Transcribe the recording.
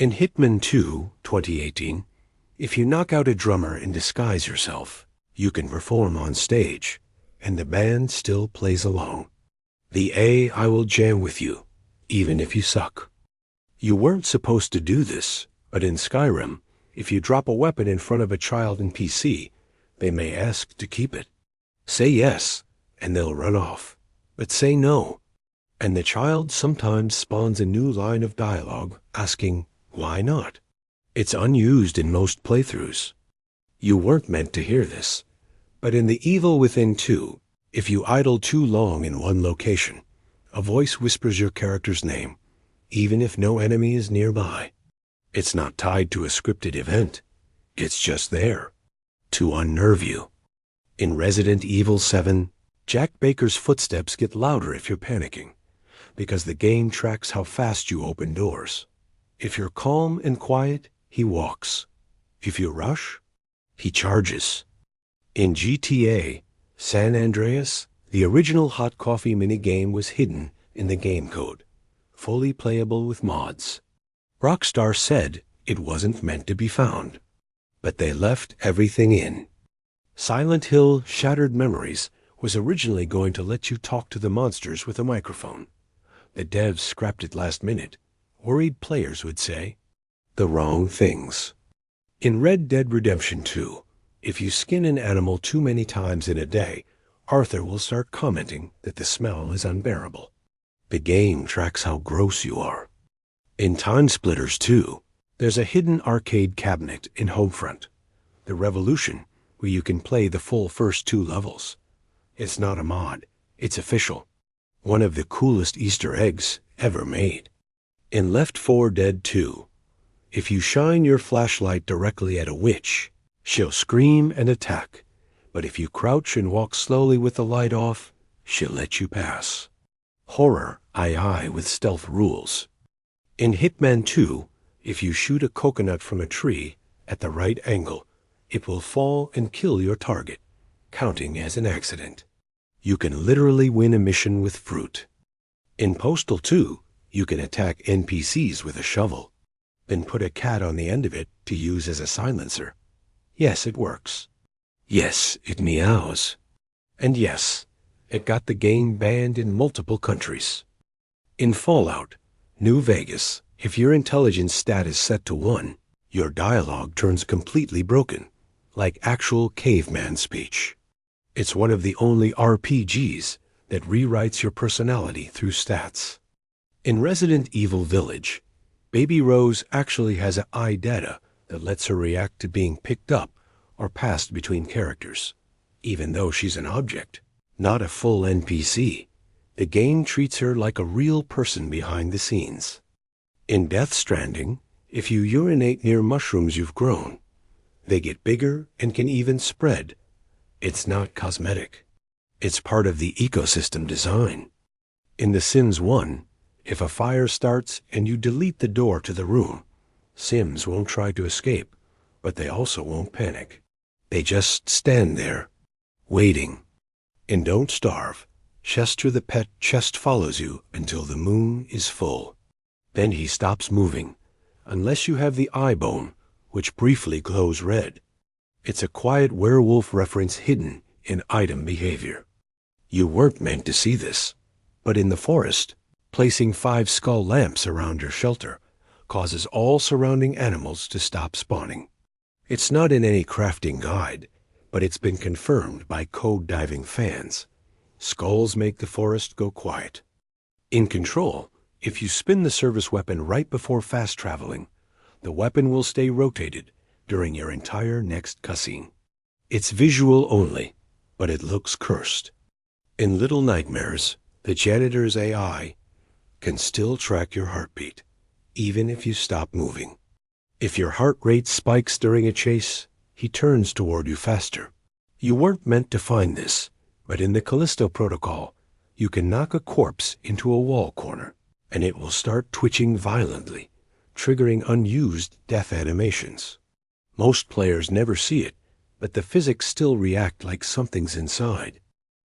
In Hitman 2, 2018, if you knock out a drummer and disguise yourself, you can perform on stage, and the band still plays along. The I will jam with you, even if you suck. You weren't supposed to do this, but in Skyrim, if you drop a weapon in front of a child in PC, they may ask to keep it. Say yes, and they'll run off. But say no, and the child sometimes spawns a new line of dialogue asking, why not? It's unused in most playthroughs. You weren't meant to hear this, but in The Evil Within 2, if you idle too long in one location, a voice whispers your character's name, even if no enemy is nearby. It's not tied to a scripted event. It's just there, to unnerve you. In Resident Evil 7, Jack Baker's footsteps get louder if you're panicking, because the game tracks how fast you open doors. If you're calm and quiet, he walks. If you rush, he charges. In GTA San Andreas, the original hot coffee minigame was hidden in the game code, fully playable with mods. Rockstar said it wasn't meant to be found, but they left everything in. Silent Hill Shattered Memories was originally going to let you talk to the monsters with a microphone. The devs scrapped it last minute, worried players would say the wrong things. In Red Dead Redemption 2, if you skin an animal too many times in a day, Arthur will start commenting that the smell is unbearable. The game tracks how gross you are. In Time Splitters 2, there's a hidden arcade cabinet in Homefront, The Revolution, where you can play the full first 2 levels. It's not a mod, it's official. One of the coolest Easter eggs ever made. In Left 4 Dead 2, if you shine your flashlight directly at a witch, she'll scream and attack, but if you crouch and walk slowly with the light off, she'll let you pass. Horror II with stealth rules. In Hitman 2, if you shoot a coconut from a tree at the right angle, it will fall and kill your target, counting as an accident. You can literally win a mission with fruit. In Postal 2, you can attack NPCs with a shovel, then put a cat on the end of it to use as a silencer. Yes, it works. Yes, it meows. And yes, it got the game banned in multiple countries. In Fallout New Vegas, if your intelligence stat is set to 1, your dialogue turns completely broken, like actual caveman speech. It's one of the only RPGs that rewrites your personality through stats. In Resident Evil Village, Baby Rose actually has an eye data that lets her react to being picked up or passed between characters, even though she's an object, not a full NPC. The game treats her like a real person behind the scenes. In Death Stranding, if you urinate near mushrooms you've grown, they get bigger and can even spread. It's not cosmetic. It's part of the ecosystem design. In The Sims 1, if a fire starts and you delete the door to the room, Sims won't try to escape, but they also won't panic. They just stand there, waiting. In Don't Starve, Chester the pet chest follows you until the moon is full. Then he stops moving, unless you have the eye bone, which briefly glows red. It's a quiet werewolf reference hidden in item behavior. You weren't meant to see this, but in the forest, placing 5 skull lamps around your shelter causes all surrounding animals to stop spawning. It's not in any crafting guide, but it's been confirmed by code diving fans. Skulls make the forest go quiet. In Control, if you spin the service weapon right before fast traveling, the weapon will stay rotated during your entire next cutscene. It's visual only, but it looks cursed. In Little Nightmares, the janitor's AI can still track your heartbeat, even if you stop moving. If your heart rate spikes during a chase, he turns toward you faster. You weren't meant to find this, but in the Callisto Protocol, you can knock a corpse into a wall corner, and it will start twitching violently, triggering unused death animations. Most players never see it, but the physics still react like something's inside.